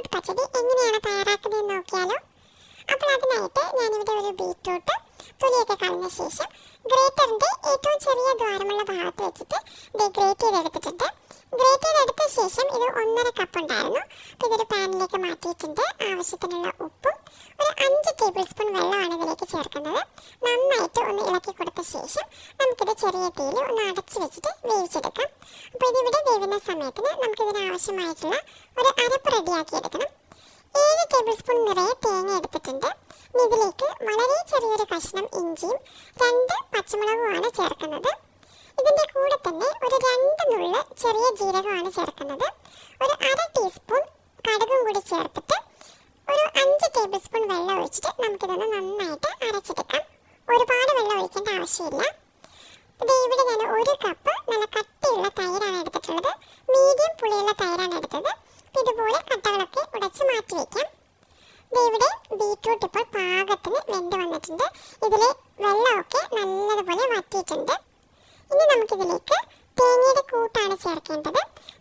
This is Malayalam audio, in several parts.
ബീറ്റ്റൂട്ട് പച്ചടി എങ്ങനെയാണ് തയ്യാറാക്കുന്നതെന്ന് നോക്കിയാലോ. അപ്പോൾ അതിനായിട്ട് ഞാനിവിടെ ഒരു ബീറ്റ്റൂട്ട് തൊലിയൊക്കെ കളഞ്ഞ ശേഷം ഗ്രേറ്ററിൻ്റെ ഏറ്റവും ചെറിയ ദ്വാരമുള്ള ഭാഗത്ത് വെച്ചിട്ട് ഗ്രേറ്റ് ചെയ്തെടുത്തിട്ടുണ്ട്. ഗ്രേറ്റ് ചെയ്തെടുത്ത ശേഷം ഇത് 1.5 കപ്പ് ഉണ്ടായിരുന്നു. അപ്പോൾ ഇതൊരു പാനിലേക്ക് മാറ്റിയിട്ടുണ്ട്. ആവശ്യത്തിനുള്ള ഉപ്പും ഒരു 5 ടേബിൾ സ്പൂൺ വെള്ളമാണ് ഇതിലേക്ക് ചേർക്കുന്നത്. നന്നായിട്ട് ഒന്ന് ഇളക്കി കൊടുത്ത ശേഷം നമുക്കിത് ചെറിയ തീയിൽ ഒന്ന് അടച്ചു വെച്ചിട്ട് വേവിച്ചെടുക്കാം. അപ്പോൾ ഇതിവിടെ വേവുന്ന സമയത്തിന് നമുക്കിതിന് ആവശ്യമായിട്ടുള്ള ഒരു അരപ്പ് റെഡിയാക്കി എടുക്കണം. 7 ടേബിൾ സ്പൂൺ നിറയെ തേങ്ങ എടുത്തിട്ടുണ്ട്. ഇതിലേക്ക് വളരെ ചെറിയൊരു കഷ്ണം ഇഞ്ചിയും 2 പച്ചമുളകുമാണ് ചേർക്കുന്നത്. ഇതിൻ്റെ കൂടെ തന്നെ ഒരു 2 നുള്ള് ചെറിയ ജീരകമാണ് ചേർക്കുന്നത്. ഒരു 1/2 ടീസ്പൂൺ കടുകും കൂടി ചേർത്തിട്ട് ഒരു 5 ടേബിൾ സ്പൂൺ വെള്ളം ഒഴിച്ചിട്ട് നമുക്കിതൊന്ന് നന്നായിട്ട് അരച്ചെടുക്കാം. ഒരുപാട് വെള്ളം ഒഴിക്കേണ്ട ആവശ്യമില്ല. ഇവിടെ ഞാൻ 1 കപ്പ് നല്ല കട്ടിയുള്ള തൈരാണ് എടുത്തിട്ടുള്ളത്. മീഡിയം പുളിയുള്ള തൈരാണ് എടുത്തത്. ഇതുപോലെ കട്ടകളൊക്കെ ഉടച്ച് മാറ്റി വയ്ക്കാം. ഇവിടെ ബീറ്റ്റൂട്ട് ഇപ്പോൾ പാകത്തിന് വെന്ത് വന്നിട്ടുണ്ട്. ഇതിലെ വെള്ളമൊക്കെ നല്ലതുപോലെ വറ്റിയിട്ടുണ്ട്. ഇനി നമുക്കിതിലേക്ക് തേങ്ങയുടെ കൂട്ടാണ് ചേർക്കേണ്ടത്.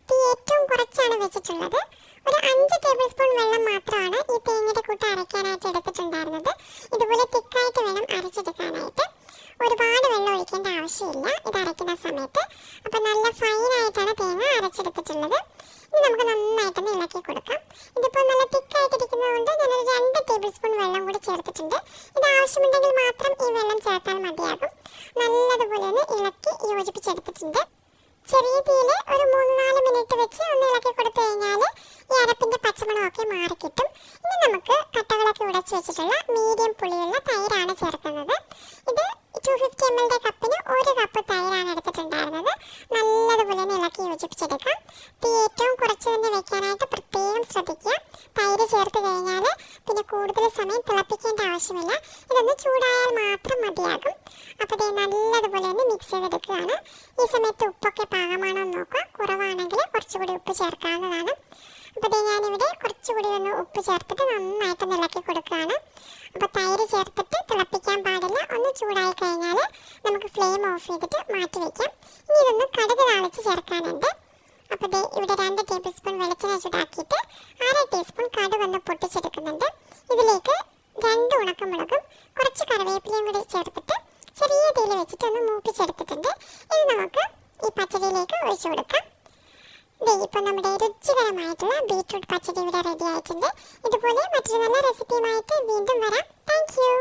തീ ഏറ്റവും കുറച്ചാണ് വെച്ചിട്ടുള്ളത്. ഒരു 5 ടേബിൾ സ്പൂൺ വെള്ളം മാത്രമാണ് ഈ തേങ്ങയുടെ കൂട്ട് അരയ്ക്കാനായിട്ട് എടുത്തിട്ടുണ്ടായിരുന്നത്. ഇതുപോലെ തിക്കായിട്ട് വേണം അരച്ചെടുക്കാനായിട്ട്. ഒരുപാട് വെള്ളം ഒഴിക്കേണ്ട ആവശ്യമില്ല ഇത് അരയ്ക്കുന്ന സമയത്ത്. അപ്പം നല്ല ഫൈനായിട്ടാണ് തേങ്ങ അരച്ചെടുത്തിട്ടുള്ളത്. ഇനി നമുക്ക് നന്നായിട്ടൊന്ന് ഇളക്കി കൊടുക്കാം. ഇതിപ്പോൾ നല്ല തിക്കായിട്ടിരിക്കുന്നതുകൊണ്ട് ഞാനൊരു 2 ടേബിൾ സ്പൂൺ വെള്ളം കൂടി ചേർത്തിട്ടുണ്ട്. ഇത് ആവശ്യമുണ്ടെങ്കിൽ മാത്രം ഈ വെള്ളം ചേർത്താൽ മതിയാകും. നല്ലതുപോലെ ഒന്ന് ഇളക്കി യോജിപ്പിച്ചെടുത്തിട്ടുണ്ട്. ചെറിയ തീയിൽ ഒരു 3-4 മിനിറ്റ് വെച്ച് ഒന്ന് ഇളക്കി കൊടുത്തു കഴിഞ്ഞാൽ ഈ അരപ്പിൻ്റെ പച്ചമണമൊക്കെ മാറിക്കിട്ടും. ഇനി നമുക്ക് കട്ടകളൊക്കെ ഉടച്ച് വെച്ചിട്ടുള്ള മീഡിയം പുളിയുള്ള തൈരാണ് ചേർക്കുന്നത്. ഇത് 250 ml കപ്പിന് 1 കപ്പ് തൈരാണ് എടുത്തിട്ടുണ്ടായിരുന്നത്. നല്ലതുപോലെ തന്നെ ഇളക്കി യോജിപ്പിച്ചെടുക്കാം. തീ ഏറ്റവും കുറച്ച് തന്നെ വെക്കാനായിട്ട് പ്രത്യേകം ശ്രദ്ധിക്കുക. തൈര് ചേർത്ത് കഴിഞ്ഞാൽ പിന്നെ കൂടുതൽ സമയം തിളപ്പിക്കേണ്ട ആവശ്യമില്ല. ഇതൊന്ന് ചൂടായാൽ മാത്രം മതിയാകും. അപ്പോൾ ഇത് നല്ലതുപോലെ തന്നെ മിക്സ് ചെയ്തെടുക്കുകയാണ്. ഈ സമയത്ത് ഉപ്പൊക്കെ പാകമാണോ എന്ന് നോക്കുക. കുറവാണെങ്കിൽ കുറച്ചുകൂടി ഉപ്പ് ചേർക്കാവുന്നതാണ്. അപ്പോൾ ഞാനിവിടെ കുറച്ചുകൂടി ഒന്ന് ഉപ്പ് ചേർത്തിട്ട് നന്നായിട്ട് ഇളക്കി കൊടുക്കുകയാണ്. അപ്പോൾ തൈര് ചേർത്തിട്ട് തിളപ്പിക്കാൻ പാടില്ല. ഒന്ന് ചൂടായി കഴിഞ്ഞാൽ നമുക്ക് ഫ്ലെയിം ഓഫ് ചെയ്തിട്ട് മാറ്റി വയ്ക്കാം. ഇനി ഇതൊന്ന് കടുക് താളിച്ച് ചേർക്കാനുണ്ട്. അപ്പോൾ ഇവിടെ 2 ടേബിൾ സ്പൂൺ വെളിച്ചെണ്ണ ചൂടാക്കിയിട്ട് 1/2 ടീസ്പൂൺ കടുക് ഒന്ന് പൊട്ടിച്ചെടുക്കുന്നുണ്ട്. ഇതിലേക്ക് 2 ഉണക്കമുളകും കുറച്ച് കറിവേപ്പിലയും കൂടി ചേർത്തിട്ട് ചെറിയ തീയിൽ വെച്ചിട്ട് ഒന്ന് മൂപ്പിച്ചെടുത്തിട്ടുണ്ട്. ഇനി നമുക്ക് ഈ പച്ചടിയിലേക്ക് ഒഴിച്ചു കൊടുക്കാം. ഇപ്പോൾ നമ്മുടെ രുചികരമായിട്ടുള്ള ബീറ്റ്റൂട്ട് പച്ചടി ഇവിടെ റെഡി ആയിട്ടുണ്ട്. ഇതുപോലെ മറ്റൊരു നല്ല റെസിപ്പിയുമായിട്ട് വീണ്ടും വരാം. Thank you.